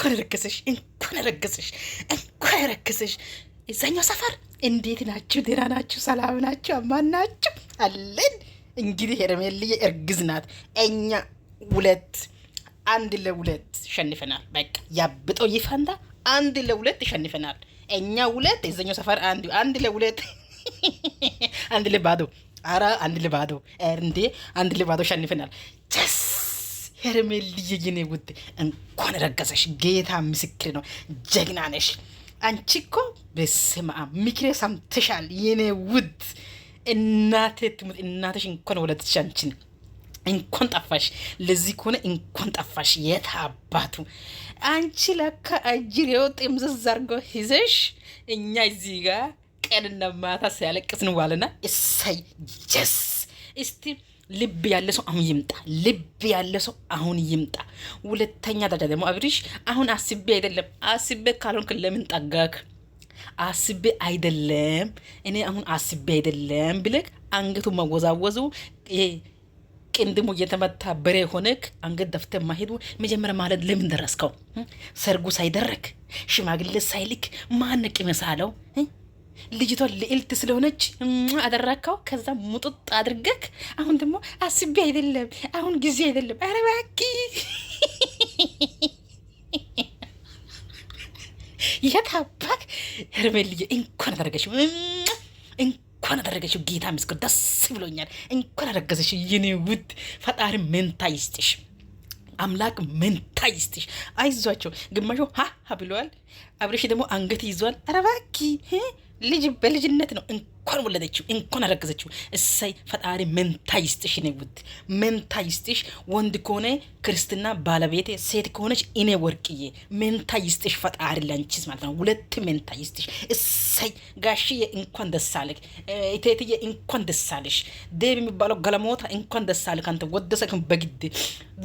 እንኳን ረከሰሽ እዛኛው ሰፈር እንዴት ናችሁ? ደህና ናችሁ? ሰላም ናችሁ? አማን ናችሁ? አለን። እንግዲህ ሄርሜልዬ እርግዝ ናት። እኛ 1-2 ሸንፈናል። በቃ ያብጠው ይፈንዳ። 1-2 ሸንፈናል። እኛ 2 እዛኛው ሰፈር 1-2 1-2 አራ 1-2 እንዴ 1-2 ሸንፈናል። ጀስ ሄርሜልዬ የኔ ውድ እንኳን ረገዘሽ። ጌታ ምስክር ነው። ጀግና ነሽ። አንቺ እኮ በስመ አብ ምክሬ ሰምተሻል የኔ ውድ። እናቴ ትሙት እናትሽ እንኳን ወለደች። አንቺን እንኳን ጠፋሽ። ለዚህ ከሆነ እንኳን ጠፋሽ። የት አባቱ አንቺ ለካ አጅር የወጥ ምዝዝ አድርጎ ይዘሽ እኛ እዚህ ጋር ቀንና ማታ ሲያለቅስን ዋለና እሰይ ጀስ። እስቲ ልብ ያለ ሰው አሁን ይምጣ። ልብ ያለ ሰው አሁን ይምጣ። ሁለተኛ ደረጃ ደግሞ አብሪሽ አሁን አስቤ አይደለም። አስቤ ካልሆንክ ለምን ጠጋክ? አስቤ አይደለም እኔ አሁን አስቤ አይደለም ብለክ አንገቱ መወዛወዙ ቅንድሙ እየተመታ በሬ ሆነክ አንገት ደፍተ ማሄዱ መጀመሪያ ማለት ለምን ደረስከው? ሰርጉ ሳይደረግ ሽማግሌ ሳይልክ ማነቅ ይመሳለው? ልጅቷ ልዕልት ስለሆነች አደረካው። ከዛ ሙጥጥ አድርገክ አሁን ደግሞ አስቤ አይደለም አሁን ጊዜ አይደለም። ኧረ እባክህ የታባክ ሄርሜልዬ እንኳን አደረገሽ፣ እንኳን አደረገሽ። ጌታ ምስክር ደስ ብሎኛል። እንኳን አደረገሽ የኔ ውድ። ፈጣሪ መንታ ይስጥሽ፣ አምላክ መንታ ይስጥሽ። አይዟቸው ግማሹ ሀ ብለዋል። አብረሽ ደግሞ አንገት ይዟል። ኧረ እባክህ ልጅ በልጅነት ነው። እንኳን ወለደችው፣ እንኳን አረገዘችው። እሰይ ፈጣሪ መንታ ይስጥሽ ነው ውድ፣ መንታ ይስጥሽ። ወንድ ከሆነ ክርስትና ባለቤቴ፣ ሴት ከሆነች እኔ ወርቅዬ። መንታ ይስጥሽ ፈጣሪ ላንቺስ ማለት ነው። 2 መንታ ይስጥሽ። እሰይ ጋሽዬ እንኳን ደስ አለህ፣ እቴትዬ እንኳን ደስ አለሽ። ዴብ የሚባለው ገለሞታ እንኳን ደስ አለህ። አንተ ወደሰክም በግድ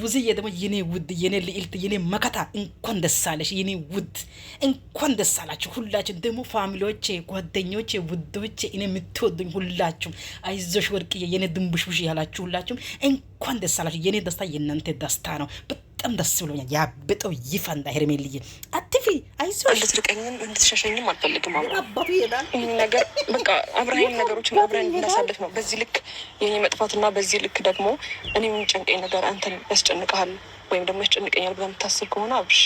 ውዝዬ ደግሞ የኔ ውድ፣ የኔ ልዕልት፣ የኔ መከታ እንኳን ደስ አለሽ የኔ ውድ። እንኳን ደስ አላችሁ ሁላችን። ደግሞ ፋሚሊዎቼ፣ ጓደኞቼ፣ ውዶቼ እኔ የምትወዱኝ ሁላችሁም አይዞሽ ወርቅዬ የኔ ድንቡሽቡሽ ያላችሁ ሁላችሁም እንኳን ደስ አላችሁ። የኔ ደስታ የእናንተ ደስታ ነው። በጣም ደስ ብሎኛል። ያብጠው ይፈንዳ። ሄርሜልዬ አትፊ፣ አይዞሽ። እንድትርቀኝም እንድትሸሸኝም አልፈልግም። አባቱ ይሄዳል። ይህን ነገር በቃ አብረን ነገሮችን አብረን እናሳልፍ ነው። በዚህ ልክ የኔ መጥፋትና በዚህ ልክ ደግሞ እኔ የሚጨንቀኝ ነገር አንተን ያስጨንቀሃል ወይም ደግሞ ያስጨንቀኛል ብለህ የምታስብ ከሆነ አብሽ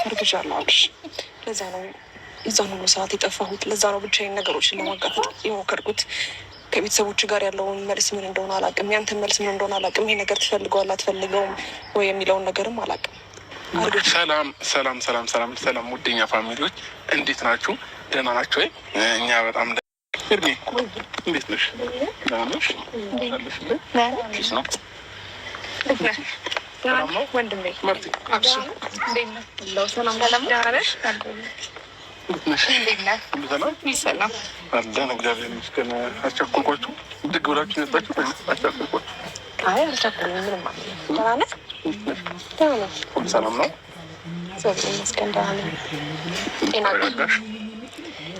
አርግሻለሁ አብሽ። ለዛ ነው የዛን ሁሉ ሰዓት የጠፋሁት። ለዛ ነው ብቻዬን ነገሮችን ለማጋፈጥ የሞከርኩት። ከቤተሰቦች ጋር ያለውን መልስ ምን እንደሆነ አላውቅም። ያንተን መልስ ምን እንደሆነ አላውቅም። ይሄ ነገር ትፈልገዋል አትፈልገውም ወይ የሚለውን ነገርም አላውቅም። ሰላም ውደኛ ፋሚሊዎች እንዴት ናችሁ? ደህና ናቸው ወይ? እኛ በጣም እርሜ እንዴት ነሽ? ደህና ነሽ? ወንድሜ ሰላም አለን። እግዚአብሔር ይመስገን። አስቸኮልኳችሁ? ድግ ብላችሁ ነጣችሁ? አስቸኮልኳችሁ? አይ አልቸኮልም። ምንም ማለት ሁሉ ሰላም ነው? እግዚአብሔር ይመስገን ደህና ነኝ። ጤና ጋሽ?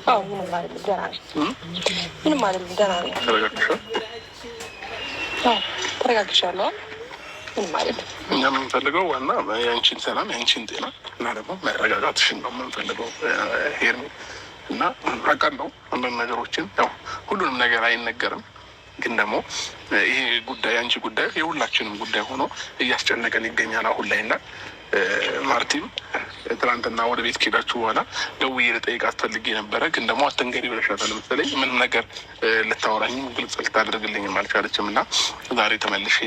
አዎ ምንም ማለት ደህና ነኝ። ምንም ማለት ደህና ነኝ። ተረጋግሻል? አዎ ተረጋግሻለሁ። ምን ማለት ነው? እኛ የምንፈልገው ዋና የአንቺን ሰላም የአንቺን ጤና እና ደግሞ መረጋጋትሽን ነው የምንፈልገው ሄርሜ። እና አውቃለሁ አንዳንድ ነገሮችን ያው ሁሉንም ነገር አይነገርም፣ ግን ደግሞ ይሄ ጉዳይ አንቺ ጉዳይ የሁላችንም ጉዳይ ሆኖ እያስጨነቀን ይገኛል አሁን ላይ። እና ማርቲም ትናንትና ወደ ቤት ከሄዳችሁ በኋላ ደውዬ ልጠይቃት ፈልጌ ነበረ፣ ግን ደግሞ አትንገሪ ብለሻታል መሰለኝ። ምንም ነገር ልታወራኝም ግልጽ ልታደርግልኝም አልቻለችም። እና ዛሬ ተመልሼ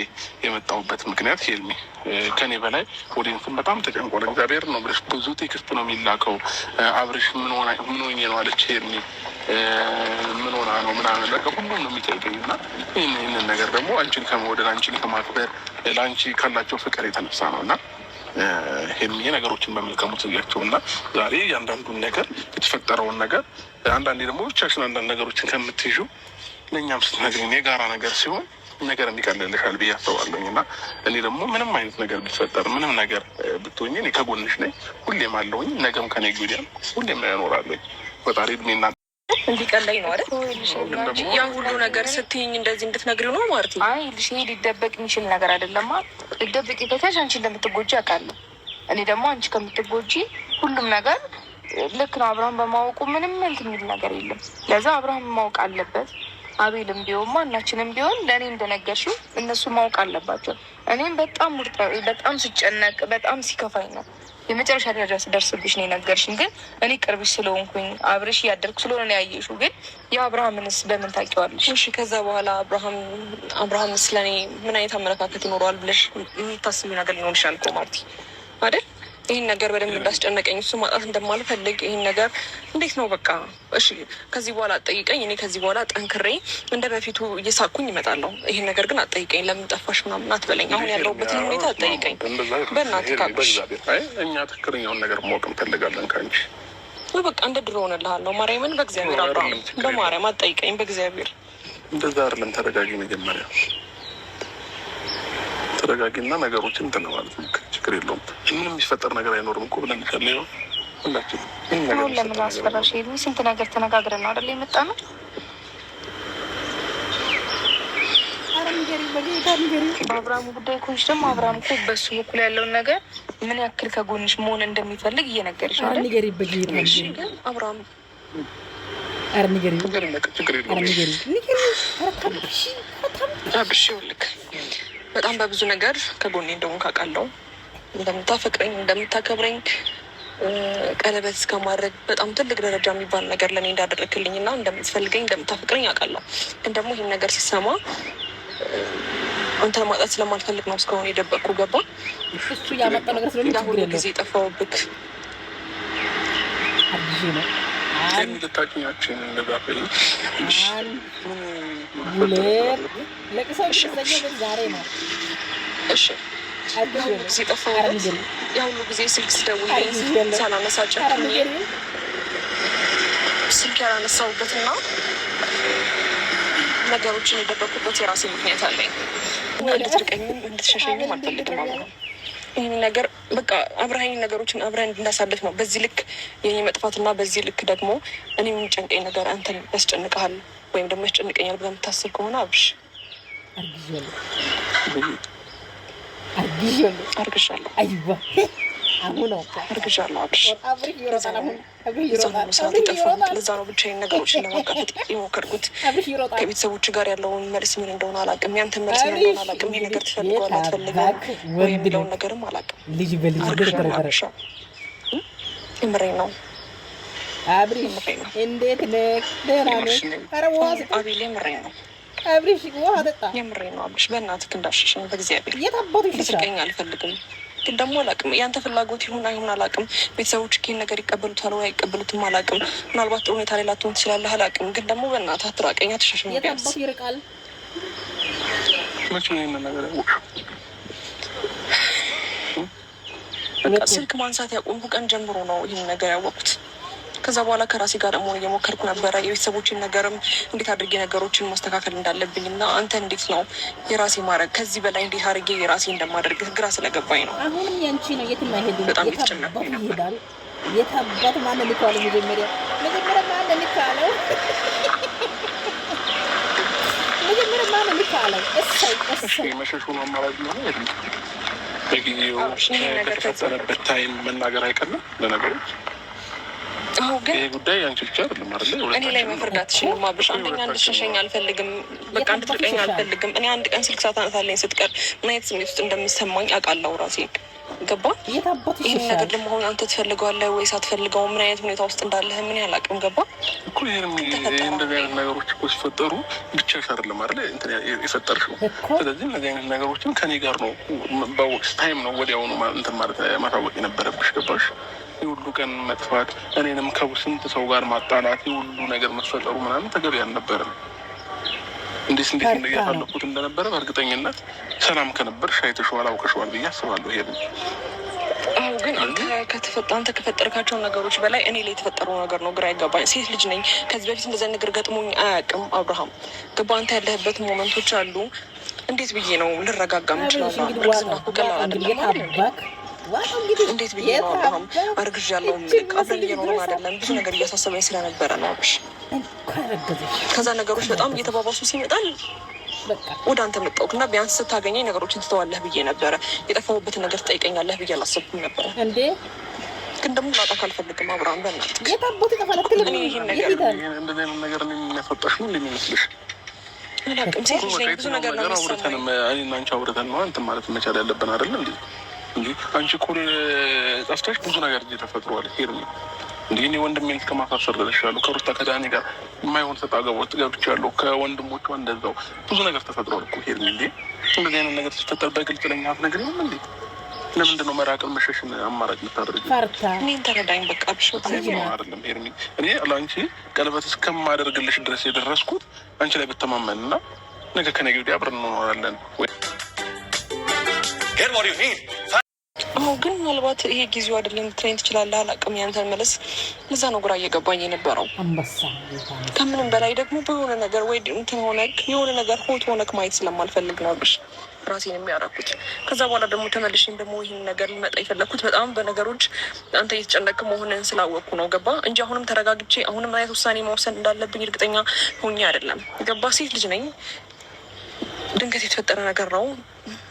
የመጣሁበት ምክንያት ሄርሜ ከኔ በላይ ኦዲየንስን በጣም ተጨንቋል። እግዚአብሔር ነው ብለሽ ብዙ ቴክስት ነው የሚላከው። አብርሽ ምን ሆኜ ነው አለች ሄርሜ፣ ምን ሆና ነው ምናምን በቃ ሁሉም ነው የሚጠይቀኝ። እና ይህንን ነገር ደግሞ አንቺን ከመውደድ አንቺን ከማክበር ለአንቺ ካላቸው ፍቅር የተነሳ ነው። እና ሄርሜ ነገሮችን በመልካሙ ትያቸው እና ዛሬ ያንዳንዱን ነገር የተፈጠረውን ነገር አንዳንዴ ደግሞ ብቻሽን አንዳንድ ነገሮችን ከምትይዙ ለእኛም ስትነግሪኝ የጋራ ነገር ሲሆን ነገር እንዲቀልልሻል ብዬ አስባለሁኝ። እና እኔ ደግሞ ምንም አይነት ነገር ቢፈጠር ምንም ነገር ብትሆኝ እኔ ከጎንሽ ነኝ፣ ሁሌም አለሁኝ። ነገም ከነገ ወዲያም ሁሌም እኖራለሁኝ። ፈጣሪ እድሜና እንዲቀለኝ ነው አይደል? ያ ሁሉ ነገር ስትይኝ እንደዚህ እንድትነግሪው ነው ማለት ነው? አይ ልሽ ይሄ ሊደበቅ የሚችል ነገር አይደለማ። ልደበቅ ከቻልሽ አንቺ እንደምትጎጂ አውቃለሁ። እኔ ደግሞ አንቺ ከምትጎጂ ሁሉም ነገር ልክ ነው። አብርሃም በማወቁ ምንም እንትን የሚል ነገር የለም። ለዛ አብርሃም ማወቅ አለበት። አቤልም ቢሆን ማናችንም ቢሆን ለእኔ እንደነገርሽው እነሱ ማወቅ አለባቸው። እኔም በጣም ስጨነቅ በጣም ሲከፋኝ ነው የመጨረሻ ደረጃ ስደርስብሽ ነው የነገርሽኝ። ግን እኔ ቅርብሽ ስለሆንኩኝ አብረሽ እያደርኩ ስለሆነ ያየሽው። ግን የአብርሃምንስ በምን ታውቂዋለሽ? እሺ ከዛ በኋላ አብርሃም ስለኔ ምን አይነት አመለካከት ይኖረዋል ብለሽ የምታስቢ ነገር ሊሆን ይችላል እኮ ማርቲ አይደል? ይህን ነገር በደንብ እንዳስጨነቀኝ እሱ ማጣት እንደማልፈልግ ይህን ነገር እንዴት ነው በቃ እሺ ከዚህ በኋላ አትጠይቀኝ። እኔ ከዚህ በኋላ ጠንክሬ እንደ በፊቱ እየሳኩኝ ይመጣለሁ። ይህን ነገር ግን አትጠይቀኝ። ለምን ጠፋሽ ምናምን አትበለኝ። አሁን ያለሁበትን ሁኔታ አትጠይቀኝ በእናትህ ካልሽ። እኛ ትክክለኛውን ነገር ማወቅ እንፈልጋለን ከአንቺ። በቃ እንደ ድሮ ሆነልሃለሁ። ማርያምን በእግዚአብሔር አብርሃም በማርያም አትጠይቀኝ በእግዚአብሔር። እንደዛ አይደለም። ተረጋጊ መጀመሪያ ተረጋጊና ነገሮችን እንትን ማለት ነው። ችግር የለውም። ምንም የሚፈጠር ነገር አይኖርም እኮ ብለን ነው ሁላችን። አሁን ለምን አስፈራሽ? ስንት ነገር ተነጋግረን ነው አይደል የመጣ ነው። በአብርሃሙ ጉዳይ ኮንሽ ደግሞ አብርሃም እኮ በሱ በኩል ያለውን ነገር ምን ያክል ከጎንሽ መሆን እንደሚፈልግ እየነገርሽ ነው። አብርሃም በጣም በብዙ ነገር ከጎኔ እንደሆንክ አውቃለሁ። እንደምታፈቅረኝ፣ እንደምታከብረኝ ቀለበት እስከማድረግ በጣም ትልቅ ደረጃ የሚባል ነገር ለእኔ እንዳደረግክልኝ እና እንደምትፈልገኝ እንደምታፈቅረኝ አውቃለሁ። ግን ደግሞ ይህን ነገር ሲሰማ አንተ ማጣት ስለማልፈልግ ነው እስካሁን የደበቅኩ። ገባ? እሱ ያመጣው ነገር ስለሆነ ችግር የለውም። ጊዜ ጠፋሁብክ ነው ልታጭኛችን ነጋፈል ዛሬ ነው። እሺ ጊዜ ጠፋሁበት። የሁሉ ጊዜ ስልክ ስደውልልኝ ሳላነሳቸው ስልክ ያላነሳሁበት እና ነገሮችን የደበኩበት የራሴ ምክንያት አለኝ። እንድትርቀኝም እንድትሸሸኝም አልፈልግም። ይህን ነገር በቃ አብረሃኝ ነገሮችን አብረን እንዳሳልፍ ነው። በዚህ ልክ የኔ መጥፋትና በዚህ ልክ ደግሞ እኔ የሚጨንቀኝ ነገር አንተን ያስጨንቀሃል ወይም ደግሞ ያስጨንቀኛል ብለህ የምታስብ ከሆነ አብርሽ አርግዣለሁ። አይዋ አሁን አርግዣለሁ አብርሽ። ለዛ ነው ብቻዬን ነገሮችን ለማጋፈጥ የሞከርኩት። ከቤተሰቦች ጋር ያለውን መልስ ምን እንደሆነ አላውቅም። ያንተን መልስ ምን እንደሆነ አላውቅም። ይሄ ነገር ትፈልገዋል አትፈልገውም ወይ የሚለውን ነገርም አላውቅም። የምሬን ነው አብሪ። እንዴት ነህ? ደህና ነህ? አቤል የምሬን ነው አብሪሽ። ውሃ ጠጣ። የምሬን ነው አብርሽ። በእናትህ እንዳሸሸኝ በእግዚአብሔር ልትርቀኝ አልፈልግም። ግን ደግሞ አላውቅም ያንተ ፍላጎት ይሁን አይሁን አላውቅም። ቤተሰቦች ይሄን ነገር ይቀበሉታል ወይ አይቀበሉትም አላውቅም። ምናልባት ጥሩ ሁኔታ ላይ ላትሆን ትችላለህ አላውቅም። ግን ደግሞ በእናትህ አትራቀኝ፣ አትሸሸኝ። የታባቱ ይርቃል። መቼ ነው ይሄንን ነገር በቃ ስልክ ማንሳት ያቆምኩ ቀን ጀምሮ ነው ይህን ነገር ያወቅኩት። ከዛ በኋላ ከራሴ ጋር ደግሞ እየሞከርኩ ነበረ። የቤተሰቦችን ነገርም እንዴት አድርጌ ነገሮችን ማስተካከል እንዳለብኝ እና አንተ እንዴት ነው የራሴ ማድረግ ከዚህ በላይ እንዴት አድርጌ የራሴ እንደማደርግ ግራ ስለገባኝ ነው። አሁንም ያንቺ ነው የትም አይሄድም። በጣም የተጨነኩኝ ነበር። የታባት ማን ልኳለው? መጀመሪያ ማን ልካለው? ማን ልካለው? እሰይ መሸሹ ነው አማራጭ ነው። በጊዜው ከተፈጠረበት ታይም መናገር አይቀርም ለነገሮች። ግን ይሄ ጉዳይ አንቺ ብቻ አይደለም አይደል? እኔ ላይ መፍረድ አትችልም አብርሽ። አንደኛ እንድትሸሸኝ አልፈልግም። በቃ እንድትርቀኝ አልፈልግም። እኔ አንድ ቀን ስልክ ሳታነሳለኝ ስትቀር ምን አይነት ስሜት ውስጥ እንደሚሰማኝ አውቃለሁ ራሴ። ገባ? ይህን ነገር ደግሞ አሁን አንተ ትፈልገዋለህ ወይስ አትፈልገው? ምን አይነት ሁኔታ ውስጥ እንዳለህ ምን ያህል አቅም ገባ እኮ። እንደዚህ አይነት ነገሮች እኮ ሲፈጠሩ ብቻሽ አይደለም አይደል እንትን የፈጠርሽው። ስለዚህ እነዚህ አይነት ነገሮችን ከኔ ጋር ነው በወቅት ታይም ነው ወዲያውኑ እንትን ማለት ማሳወቅ የነበረብሽ። ገባሽ? የሁሉ ቀን መጥፋት፣ እኔንም ከስንት ሰው ጋር ማጣላት፣ የሁሉ ነገር መፈጠሩ ምናምን ተገቢ አልነበረም። እንዴት እያሳለፉት እንደነበረ በእርግጠኝነት ሰላም ከነበርሽ አይተሽዋል፣ አውቀሽዋል ብዬ አስባለሁ። ይሄ ግን አንተ ከፈጠርካቸው ነገሮች በላይ እኔ ላይ የተፈጠረው ነገር ነው ግራ ይገባኝ። ሴት ልጅ ነኝ። ከዚህ በፊት እንደዚያ ነገር ገጥሞኝ አያውቅም። አብርሃም ገባ? አንተ ያለህበት ሞመንቶች አሉ። እንዴት ብዬ ነው ልረጋጋ ምችላለ? እርግዝና እኮ ቀላል አይደለም። እንዴት ብዬ ነው አሁን አርግዣለሁ ምልክ አብረን እየኖርን አይደለም። ብዙ ነገር እያሳሰበኝ ስለነበረ ነው አብሽ። ከዛ ነገሮች በጣም እየተባባሱ ሲመጣል ወደ አንተ መጣሁት እና ቢያንስ ስታገኘኝ ነገሮችን ትተዋለህ ብዬ ነበረ። የጠፋሁበትን ነገር ትጠይቀኛለህ ብዬ አላሰብኩም ነበረ። ግን ደግሞ ላጣት አልፈልግም። አብርሃም በእናትህ ይህን ነገር እንደዚህ አይነት ነገር የሚያስወጣሽ ነው እንደሚመስልሽ ብዙ ነገር ነው አውርተንም እኔና አንቺ አውርተን ነው እንትን ማለት መቻል ያለብን አይደል እንጂ አንቺ እኮ ጠፍተሽ ብዙ ነገር ተፈጥሯል። ሄርሚ እንዲህ እኔ ወንድሜን እስከማሳሰር ደርሻለሁ። ከሩታ ከዳኒ ጋር የማይሆን ሰጣ ገባ ውስጥ ገብቻለሁ። ከወንድሞቿ እንደዛው ብዙ ነገር ተፈጥሯል እኮ ሄርሚ። እንደዚህ አይነት ነገር ሲፈጠር በግልጽ ለኛ አትነግሪኝም እንዴ? ለምንድን ነው መራቅን መሸሽን አማራጭ የምታደርጊው? እኔን ተረዳኝ በቃ ብሽ አይደለም ሄርሚ። እኔ ለአንቺ ቀለበት እስከማደርግልሽ ድረስ የደረስኩት አንቺ ላይ ብተማመን እና ነገ ከነገ ወዲያ አብረን እንኖራለን። ግን ምናልባት ይሄ ጊዜው አይደለም ልትለኝ ትችላለህ። አላውቅም ያንተን መለስ። ለዛ ነው ግራ እየገባኝ የነበረው። ከምንም በላይ ደግሞ በሆነ ነገር ወይ እንትን ሆነክ የሆነ ነገር ሆት ሆነክ ማየት ስለማልፈልግ ነው ብሽ ራሴን የሚያረኩት። ከዛ በኋላ ደግሞ ተመልሼም ደግሞ ይህን ነገር ሊመጣ የፈለግኩት በጣም በነገሮች አንተ እየተጨነቅ መሆንን ስላወቅኩ ነው። ገባ እንጂ አሁንም ተረጋግቼ አሁንም አይነት ውሳኔ መወሰን እንዳለብኝ እርግጠኛ ሆኜ አይደለም። ገባ ሴት ልጅ ነኝ። ድንገት የተፈጠረ ነገር ነው።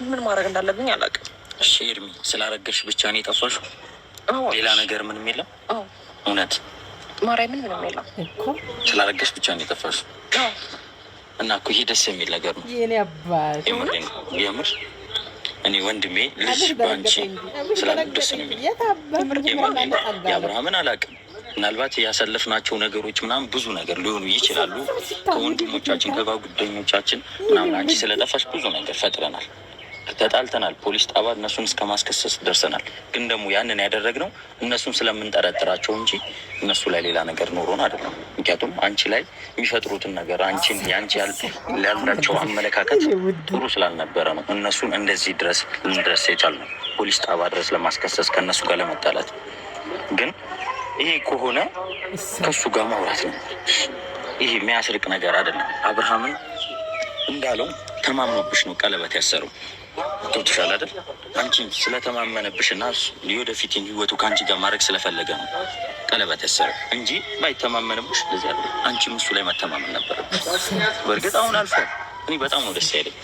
ምን ማድረግ እንዳለብኝ አላውቅም። እሺ ኤርሚ፣ ስላረገሽ ብቻ ነው የጠፋሽው? ሌላ ነገር ምንም የለም? እውነት ማርያምን ምንም የለም። ስላረገሽ ብቻ ነው የጠፋሽው? እና እኮ ይሄ ደስ የሚል ነገር ነው። የምር እኔ ወንድሜ ልጅ በአንቺ ስላረገሽ ደስ ነው የሚል። የአብርሃምን አላውቅም። ምናልባት ያሳለፍናቸው ነገሮች ምናምን ብዙ ነገር ሊሆኑ ይችላሉ። ከወንድሞቻችን ከጓደኞቻችን ምናምን አንቺ ስለጠፋሽ ብዙ ነገር ፈጥረናል፣ ተጣልተናል፣ ፖሊስ ጣባ እነሱን እስከ ማስከሰስ ደርሰናል። ግን ደግሞ ያንን ያደረግነው እነሱን ስለምንጠረጥራቸው እንጂ እነሱ ላይ ሌላ ነገር ኖሮን አይደለም። ምክንያቱም አንቺ ላይ የሚፈጥሩትን ነገር አንቺን የአንቺ ያላቸው አመለካከት ጥሩ ስላልነበረ ነው እነሱን እንደዚህ ድረስ ልንደርስ የቻልነው፣ ፖሊስ ጣባ ድረስ ለማስከሰስ ከእነሱ ጋር ለመጣላት። ግን ይሄ ከሆነ ከእሱ ጋር ማውራት ነው። ይሄ የሚያስርቅ ነገር አይደለም። አብርሃምን እንዳለው ተማምኖብሽ ነው ቀለበት ያሰረው። ገብቶሻል አይደል? አንቺን ስለተማመነብሽ እና የወደፊት ህይወቱ ከአንቺ ጋር ማድረግ ስለፈለገ ነው ቀለበት ያሰረው እንጂ ባይተማመንብሽ እንደዚህ አይደል። አንቺም እሱ ላይ መተማመን ነበረብሽ። በእርግጥ አሁን አልፏል። እኔ በጣም ነው ደስ ያለኝ፣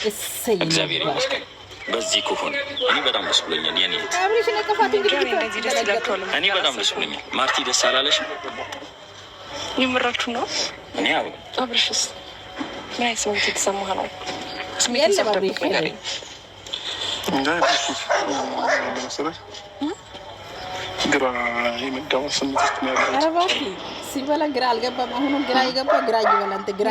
እግዚአብሔር ይመስገን። በዚህ ከሆነ እኔ በጣም ደስ ብሎኛል። የኔ እኔ በጣም ደስ ብሎኛል። ማርቲ ደስ አላለሽም? የምራችሁ ነው? እኔ አብርሽስ ምን አይነት ስሜት የተሰማህ ነው? ስሜት ሰብደብቅ ነገር ግራ የመጋባት ስሜት ውስጥ ነው ያለው። ሲበላ ግራ አልገባም። አሁንም ግራ ይገባ ግራ ይበላ። አንተ ግራ